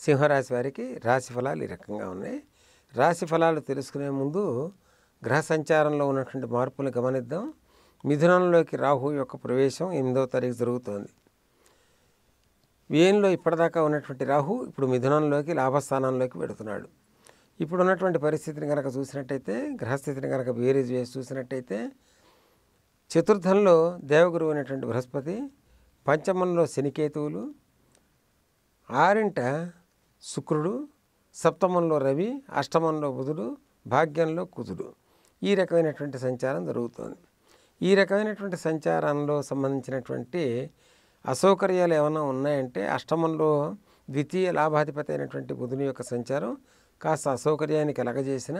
సింహరాశి వారికి రాశి ఫలాలు ఈ రకంగా ఉన్నాయి. రాశి ఫలాలు తెలుసుకునే ముందు గ్రహ సంచారంలో ఉన్నటువంటి మార్పులు గమనిద్దాం. మిథునంలోకి రాహు యొక్క ప్రవేశం 8వ తారీఖు జరుగుతోంది. వ్యయంలో ఇప్పటిదాకా ఉన్నటువంటి రాహు ఇప్పుడు మిథునంలోకి లాభస్థానంలోకి పెడుతున్నాడు. ఇప్పుడు ఉన్నటువంటి పరిస్థితిని కనుక చూసినట్టయితే, గ్రహస్థితిని కనుక బేరీజ్ వేసి చూసినట్టయితే, చతుర్థంలో దేవగురువు అయినటువంటి బృహస్పతి, పంచమంలో శనికేతువులు, ఆరింట శుక్రుడు, సప్తమంలో రవి, అష్టమంలో బుధుడు, భాగ్యంలో కుజుడు. ఈ రకమైనటువంటి సంచారం జరుగుతోంది. ఈ రకమైనటువంటి సంచారంలో సంబంధించినటువంటి అసౌకర్యాలు ఏమైనా ఉన్నాయంటే, అష్టమంలో ద్వితీయ లాభాధిపతి అయినటువంటి బుధుని యొక్క సంచారం కాస్త అసౌకర్యాన్ని కలగజేసిన,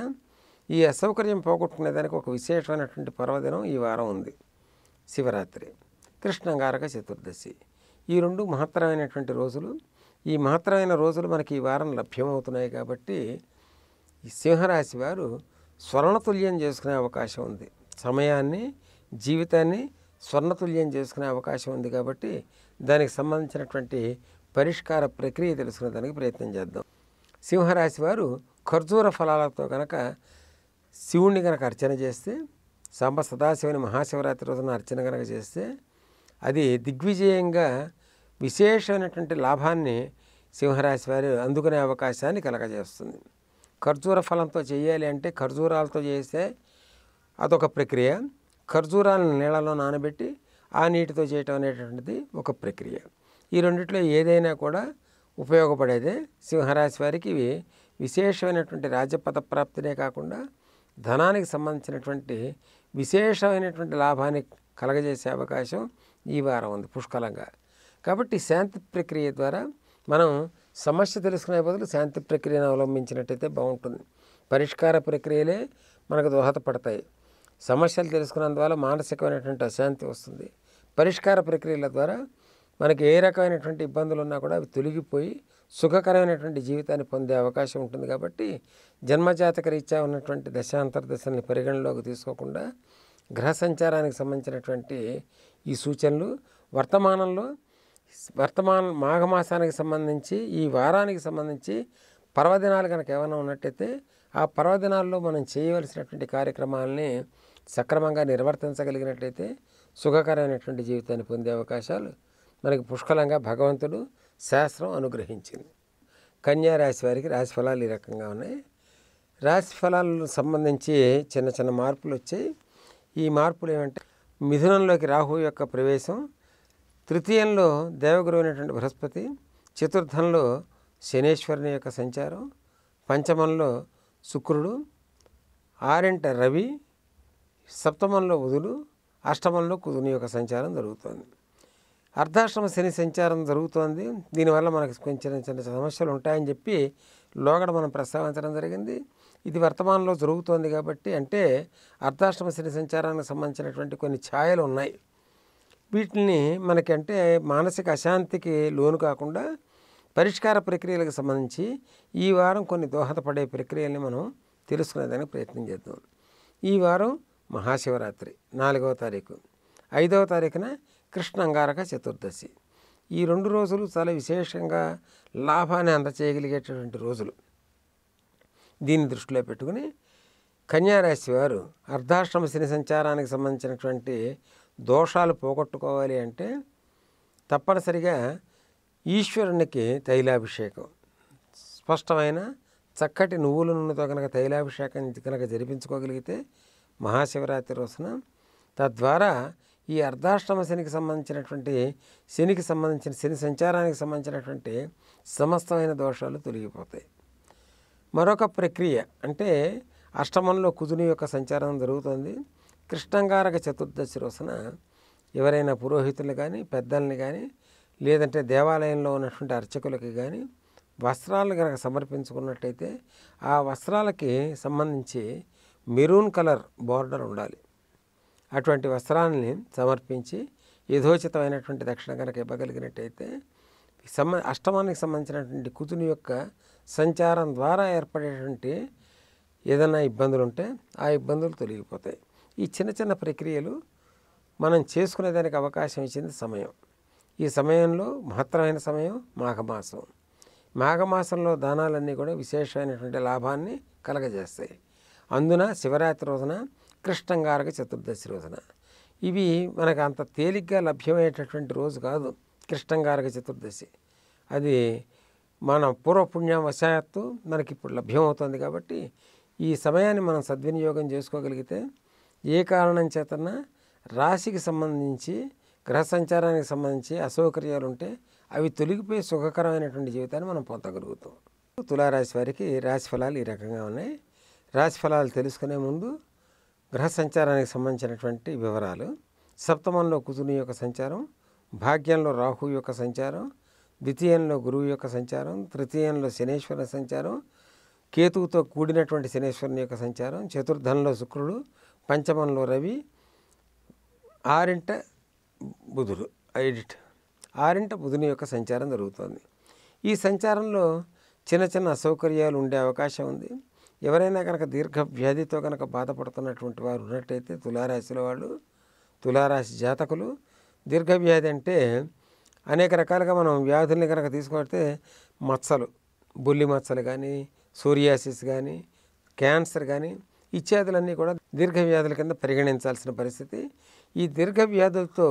ఈ అసౌకర్యం పోగొట్టుకునేదానికి ఒక విశేషమైనటువంటి పర్వదినం ఈ వారం ఉంది. శివరాత్రి, కృష్ణంగారక చతుర్దశి. ఈ రెండు మహత్తరమైనటువంటి రోజులు. ఈ మహత్తరమైన రోజులు మనకి ఈ వారం లభ్యమవుతున్నాయి కాబట్టి ఈ సింహరాశి వారు స్వర్ణతుల్యం చేసుకునే అవకాశం ఉంది. సమయాన్ని, జీవితాన్ని స్వర్ణతుల్యం చేసుకునే అవకాశం ఉంది కాబట్టి దానికి సంబంధించినటువంటి పరిష్కార ప్రక్రియ తెలుసుకునే దానికి ప్రయత్నం చేద్దాం. సింహరాశి వారు ఖర్జూర ఫలాలతో కనుక శివుణ్ణి కనుక అర్చన చేస్తే, సాంబ సదాశివుని మహాశివరాత్రి రోజున అర్చన కనుక చేస్తే, అది దిగ్విజయంగా విశేషమైనటువంటి లాభాన్ని సింహరాశి వారు అందుకునే అవకాశాన్ని కలగజేస్తుంది. ఖర్జూర ఫలంతో చేయాలి అంటే ఖర్జూరాలతో చేస్తే అదొక ప్రక్రియ, ఖర్జూరాలను నీళ్ళలో నానబెట్టి ఆ నీటితో చేయటం అనేటువంటిది ఒక ప్రక్రియ. ఈ రెండిట్లో ఏదైనా కూడా ఉపయోగపడేదే. సింహరాశి వారికి ఇవి విశేషమైనటువంటి రాజ్యపద ప్రాప్తినే కాకుండా ధనానికి సంబంధించినటువంటి విశేషమైనటువంటి లాభాన్ని కలగజేసే అవకాశం ఈ వారం ఉంది పుష్కలంగా. కాబట్టి శాంతి ప్రక్రియ ద్వారా మనం సమస్య తెలుసుకునే బదులు శాంతి ప్రక్రియను అవలంబించినట్టయితే బాగుంటుంది. పరిష్కార ప్రక్రియలే మనకు దోహదపడతాయి. సమస్యలు తెలుసుకున్నందువల్ల మానసికమైనటువంటి అశాంతి వస్తుంది. పరిష్కార ప్రక్రియల ద్వారా మనకి ఏ రకమైనటువంటి ఇబ్బందులు ఉన్నా కూడా అవి తొలగిపోయి సుఖకరమైనటువంటి జీవితాన్ని పొందే అవకాశం ఉంటుంది. కాబట్టి జన్మజాతక రీత్యా ఉన్నటువంటి దశాంతర్దశల్ని పరిగణలోకి తీసుకోకుండా గ్రహ సంచారానికి సంబంధించినటువంటి ఈ సూచనలు మాఘమాసానికి సంబంధించి ఈ వారానికి సంబంధించి పర్వదినాలు కనుక ఏమైనా ఉన్నట్టయితే ఆ పర్వదినాల్లో మనం చేయవలసినటువంటి కార్యక్రమాలని సక్రమంగా నిర్వర్తించగలిగినట్లయితే సుఖకరమైనటువంటి జీవితాన్ని పొందే అవకాశాలు మనకి పుష్కలంగా భగవంతుడు శాస్త్రం అనుగ్రహించింది. కన్యా రాశి వారికి రాశి ఫలాలు ఈ రకంగా ఉన్నాయి. రాశి ఫలాలకు సంబంధించి చిన్న చిన్న మార్పులు వచ్చాయి. ఈ మార్పులు ఏమంటే, మిథునంలోకి రాహు యొక్క ప్రవేశం, తృతీయంలో దేవగురు అయినటువంటి బృహస్పతి, చతుర్థంలో శనేశ్వరుని యొక్క సంచారం, పంచమంలో శుక్రుడు, ఆరింట రవి, సప్తమంలో బుధుడు, అష్టమంలో కుజుని యొక్క సంచారం జరుగుతోంది. అర్ధాష్టమ శని సంచారం జరుగుతోంది. దీనివల్ల మనకు కొంచెం చిన్న సమస్యలు ఉంటాయని చెప్పి లోగడ మనం ప్రస్తావించడం జరిగింది. ఇది వర్తమానంలో జరుగుతోంది కాబట్టి, అంటే అర్ధాష్టమ శని సంచారానికి సంబంధించినటువంటి కొన్ని ఛాయలు ఉన్నాయి. వీటిని మనకి అంటే మానసిక అశాంతికి లోను కాకుండా పరిష్కార ప్రక్రియలకు సంబంధించి ఈ వారం కొన్ని దోహదపడే ప్రక్రియల్ని మనం తెలుసుకునేదానికి ప్రయత్నం చేద్దాం. ఈ వారం మహాశివరాత్రి 4వ తారీఖు, 5వ తారీఖున కృష్ణంగారక చతుర్దశి. ఈ 2 రోజులు చాలా విశేషంగా లాభాన్ని అందచేయగలిగేటటువంటి రోజులు. దీన్ని దృష్టిలో పెట్టుకుని కన్యారాశి వారు అర్ధాష్టమ శని సంచారానికి సంబంధించినటువంటి దోషాలు పోగొట్టుకోవాలి అంటే తప్పనిసరిగా ఈశ్వరునికి తైలాభిషేకం, స్పష్టమైన చక్కటి నువ్వుల నూనెతో కనుక తైలాభిషేకం కనుక జరిపించుకోగలిగితే మహాశివరాత్రి రోజున, తద్వారా ఈ అర్ధాష్టమ శనికి సంబంధించినటువంటి శని సంచారానికి సంబంధించినటువంటి సమస్తమైన దోషాలు తొలగిపోతాయి. మరొక ప్రక్రియ అంటే అష్టమంలో కుజుని యొక్క సంచారం జరుగుతుంది. కృష్ణంగారక చతుర్దశి రోజున ఎవరైనా పురోహితులు కానీ, పెద్దల్ని కానీ, లేదంటే దేవాలయంలో ఉన్నటువంటి అర్చకులకి కానీ వస్త్రాలను కనుక సమర్పించుకున్నట్టయితే ఆ వస్త్రాలకి సంబంధించి మెరూన్ కలర్ బోర్డర్ ఉండాలి. అటువంటి వస్త్రాలని సమర్పించి యథోచితమైనటువంటి దక్షిణ కనుక ఇవ్వగలిగినట్టయితే అష్టమానికి సంబంధించినటువంటి కుజుని యొక్క సంచారం ద్వారా ఏర్పడేటువంటి ఏదైనా ఇబ్బందులు ఉంటే ఆ ఇబ్బందులు తొలగిపోతాయి. ఈ చిన్న చిన్న ప్రక్రియలు మనం చేసుకునేదానికి అవకాశం ఇచ్చింది సమయం. ఈ సమయంలో మహత్తరమైన సమయం మాఘమాసం. మాఘమాసంలో దానాలన్నీ కూడా విశేషమైనటువంటి లాభాన్ని కలగజేస్తాయి. అందున శివరాత్రి రోజున, కృష్ణంగారక చతుర్దశి రోజున. ఇవి మనకు అంత తేలిగ్గా లభ్యమయ్యేటటువంటి రోజు కాదు కృష్ణంగారక చతుర్దశి. అది మన పూర్వపుణ్యం వశాత్తు మనకి ఇప్పుడు లభ్యమవుతుంది. కాబట్టి ఈ సమయాన్ని మనం సద్వినియోగం చేసుకోగలిగితే ఏ కారణం చేతన రాశికి సంబంధించి గ్రహ సంచారానికి సంబంధించి అసౌకర్యాలు ఉంటే అవి తొలగిపోయి సుఖకరమైనటువంటి జీవితాన్ని మనం పొందగలుగుతాం. తులారాశి వారికి రాశి ఫలాలు ఈ రకంగా ఉన్నాయి. రాశి ఫలాలు తెలుసుకునే ముందు గ్రహ సంచారానికి సంబంధించినటువంటి వివరాలు. సప్తమంలో కుజుని యొక్క సంచారం, భాగ్యంలో రాహు యొక్క సంచారం, ద్వితీయంలో గురువు యొక్క సంచారం, తృతీయంలో శనేశ్వరుని సంచారం, కేతువుతో కూడినటువంటి శనేశ్వరుని యొక్క సంచారం, చతుర్థంలో శుక్రుడు, పంచమంలో రవి, ఆరింట బుధుడు, ఆరింట బుధుని యొక్క సంచారం జరుగుతుంది. ఈ సంచారంలో చిన్న చిన్న అసౌకర్యాలు ఉండే అవకాశం ఉంది. ఎవరైనా కనుక దీర్ఘ వ్యాధితో కనుక బాధపడుతున్నటువంటి వారు ఉన్నట్టయితే తులారాశిలో వాళ్ళు, తులారాశి జాతకులు, దీర్ఘవ్యాధి అంటే అనేక రకాలుగా మనం వ్యాధుల్ని కనుక తీసుకుంటే మచ్చలు, బొల్లి మచ్చలు కానీ, సోరియాసిస్ కానీ, క్యాన్సర్ కానీ ఇత్యాదులన్నీ కూడా దీర్ఘవ్యాధుల కింద పరిగణించాల్సిన పరిస్థితి. ఈ దీర్ఘవ్యాధులతో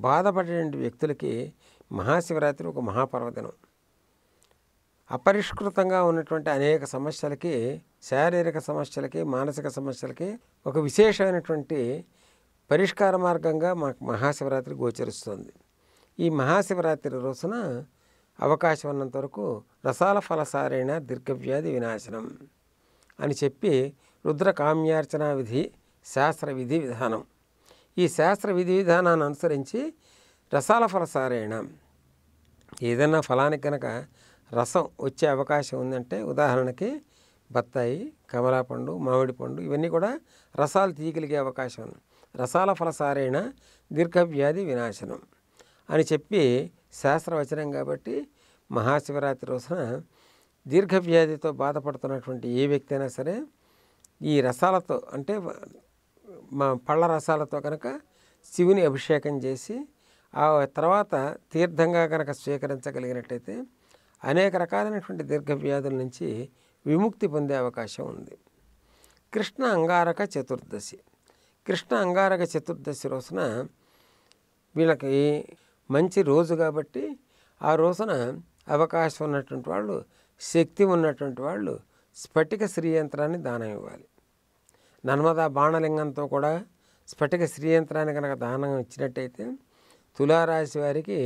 బాధపడే వ్యక్తులకి మహాశివరాత్రి ఒక మహాపర్వదినం. అపరిష్కృతంగా ఉన్నటువంటి అనేక సమస్యలకి, శారీరక సమస్యలకి, మానసిక సమస్యలకి ఒక విశేషమైనటువంటి పరిష్కార మార్గంగా మాకు మహాశివరాత్రి గోచరిస్తుంది. ఈ మహాశివరాత్రి రోజున అవకాశం ఉన్నంత వరకు రసాల ఫలసారైన దీర్ఘవ్యాధి వినాశనం అని చెప్పి రుద్ర కామ్యార్చన విధి, శాస్త్ర విధి విధానం. ఈ శాస్త్ర విధి విధానాన్ని అనుసరించి రసాల ఫలసారైన ఏదైనా ఫలానికి కనుక రసం వచ్చే అవకాశం ఉందంటే, ఉదాహరణకి బత్తాయి, కమలాపండు, మామిడి పండు ఇవన్నీ కూడా రసాలు తీయగలిగే అవకాశం ఉంది. రసాల ఫలసారైన దీర్ఘవ్యాధి వినాశనం అని చెప్పి శాస్త్రవచనం. కాబట్టి మహాశివరాత్రి రోజున దీర్ఘవ్యాధితో బాధపడుతున్నటువంటి ఏ వ్యక్తి అయినా సరే ఈ రసాలతో అంటే పళ్ళ రసాలతో కనుక శివుని అభిషేకం చేసి ఆ తర్వాత తీర్థంగా కనుక స్వీకరించగలిగినట్టయితే అనేక రకాలైనటువంటి దీర్ఘవ్యాధుల నుంచి విముక్తి పొందే అవకాశం ఉంది. కృష్ణ అంగారక చతుర్దశి. కృష్ణ అంగారక చతుర్దశి రోజున వీళ్ళకి మంచి రోజు కాబట్టి ఆ రోజున అవకాశం ఉన్నటువంటి వాళ్ళు, శక్తి ఉన్నటువంటి వాళ్ళు స్ఫటిక శ్రీయంత్రాన్ని దానం ఇవ్వాలి. నర్మదా బాణలింగంతో కూడా స్ఫటిక శ్రీయంత్రాన్ని కనుక దానం ఇచ్చినట్టయితే తులారాశి వారికి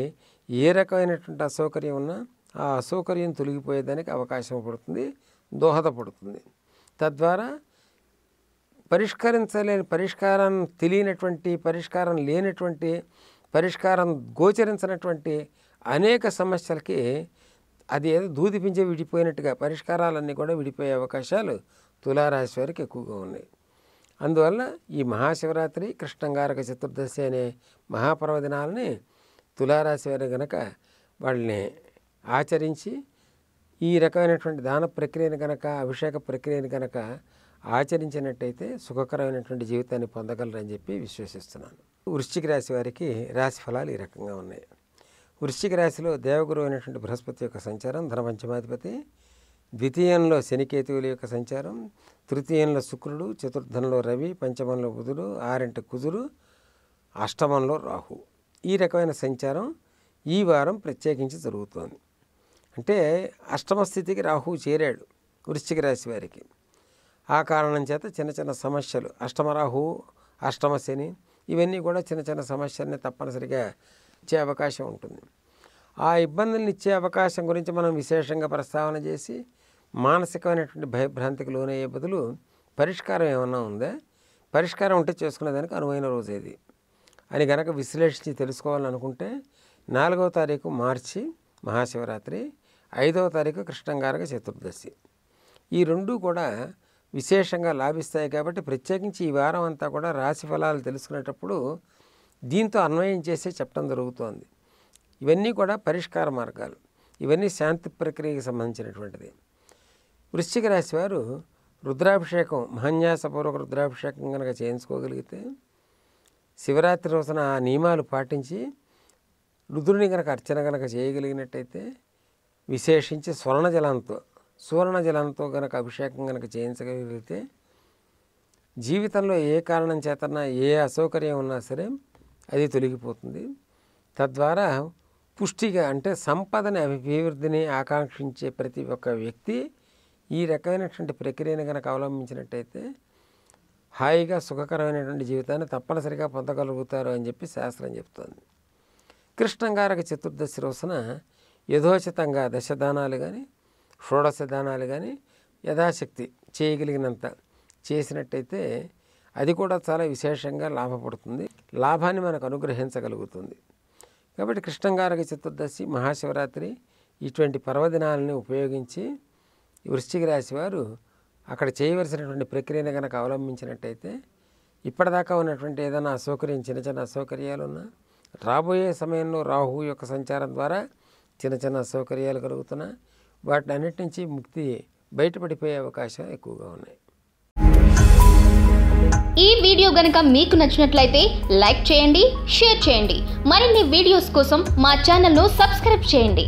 ఏ రకమైనటువంటి అసౌకర్యం ఉన్నా ఆ అసౌకర్యం తొలగిపోయేదానికి అవకాశం పడుతుంది, దోహదపడుతుంది. తద్వారా పరిష్కారం తెలియనటువంటి, పరిష్కారం లేనటువంటి, పరిష్కారం గోచరించినటువంటి అనేక సమస్యలకి అది ఏదో దూదిపించే విడిపోయినట్టుగా పరిష్కారాలన్నీ కూడా విడిపోయే అవకాశాలు తులారాశి వారికి ఎక్కువగా ఉన్నాయి. అందువల్ల ఈ మహాశివరాత్రి, కృష్ణంగారక చతుర్దశి అనే మహాపర్వదినాలని తులారాశి వారు కనుక వాళ్ళని ఆచరించి ఈ రకమైనటువంటి దాన ప్రక్రియను కనుక, అభిషేక ప్రక్రియను కనుక ఆచరించినట్టయితే సుఖకరమైనటువంటి జీవితాన్ని పొందగలరని చెప్పి విశ్వసిస్తున్నాను. వృశ్చిక రాశి వారికి రాశి ఫలాలు ఈ రకంగా ఉన్నాయి. వృశ్చిక రాశిలో దేవగురు అయినటువంటి బృహస్పతి యొక్క సంచారం, ధనపంచమాధిపతి. ద్వితీయంలో శనికేతువుల యొక్క సంచారం, తృతీయంలో శుక్రుడు, చతుర్థంలో రవి, పంచమంలో బుధుడు, ఆరింట కుజుడు, అష్టమంలో రాహు. ఈ రకమైన సంచారం ఈ వారం ప్రత్యేకించి జరుగుతోంది. అంటే అష్టమ స్థితికి రాహువు చేరాడు వృశ్చిక రాశి వారికి. ఆ కారణం చేత చిన్న చిన్న సమస్యలు, అష్టమ రాహువు, అష్టమ శని ఇవన్నీ కూడా చిన్న చిన్న సమస్యల్ని తప్పనిసరిగా ఇచ్చే అవకాశం ఉంటుంది. ఆ ఇబ్బందులను ఇచ్చే అవకాశం గురించి మనం విశేషంగా ప్రస్తావన చేసి మానసికమైనటువంటి భయభ్రాంతికి లోనయ్యే బదులు పరిష్కారం ఏమన్నా ఉందా, పరిష్కారం ఉంటే చేసుకునేదానికి అనువైన రోజు ఏది అని గనక విశ్లేషించి తెలుసుకోవాలని అనుకుంటే 4వ తారీఖు మార్చి మహాశివరాత్రి, 5వ తారీఖు కృష్ణంగారక చతుర్దశి ఈ రెండూ కూడా విశేషంగా లాభిస్తాయి. కాబట్టి ప్రత్యేకించి ఈ వారం అంతా కూడా రాశి ఫలాలు తెలుసుకునేటప్పుడు దీంతో అన్వయం చేసే చెప్పడం జరుగుతోంది. ఇవన్నీ కూడా పరిష్కార మార్గాలు, ఇవన్నీ శాంతి ప్రక్రియకి సంబంధించినటువంటిది. వృశ్చిక రాశి వారు రుద్రాభిషేకం మహాన్యాసపూర్వక రుద్రాభిషేకం కనుక చేయించుకోగలిగితే, శివరాత్రి రోజున ఆ నియమాలు పాటించి రుద్రుని కనుక అర్చన కనుక చేయగలిగినట్టయితే, విశేషించి సువర్ణ జలంతో కనుక అభిషేకం కనుక చేయించగలిగితే, జీవితంలో ఏ కారణం చేతన్నా ఏ అసౌకర్యం ఉన్నా సరే అది తొలగిపోతుంది. తద్వారా పుష్టిగా అంటే సంపదని అభివృద్ధిని ఆకాంక్షించే ప్రతి ఒక్క వ్యక్తి ఈ రకమైనటువంటి ప్రక్రియను కనుక అవలంబించినట్టయితే హాయిగా సుఖకరమైనటువంటి జీవితాన్ని తప్పనిసరిగా పొందగలుగుతారు అని చెప్పి శాస్త్రం చెప్తుంది. కృష్ణంగారక చతుర్దశి రోజున యథోచితంగా దశదానాలు కానీ షోడశ దానాలు కానీ యథాశక్తి చేయగలిగినంత చేసినట్టయితే అది కూడా చాలా విశేషంగా లాభపడుతుంది, లాభాన్ని మనకు అనుగ్రహించగలుగుతుంది. కాబట్టి కృష్ణంగారక చతుర్దశి, మహాశివరాత్రి ఇటువంటి పర్వదినాలని ఉపయోగించి వృశ్చిక రాశి వారు అక్కడ చేయవలసినటువంటి ప్రక్రియను కనుక అవలంబించినట్టయితే ఇప్పటిదాకా ఉన్నటువంటి ఏదైనా అసౌకర్యం, చిన్న చిన్న అసౌకర్యాలు ఉన్నా రాబోయే సమయంలో రాహువు యొక్క సంచారం ద్వారా చిన్న చిన్న అసౌకర్యాలు కలుగుతున్నా వాటిని అన్నిటి నుంచి ముక్తి బయటపడిపోయే అవకాశం ఎక్కువగా ఉన్నాయి. ఈ వీడియో గనుక మీకు నచ్చినట్లయితే లైక్ చేయండి, షేర్ చేయండి. మరిన్ని వీడియోస్ కోసం మా ఛానల్ను సబ్స్క్రైబ్ చేయండి.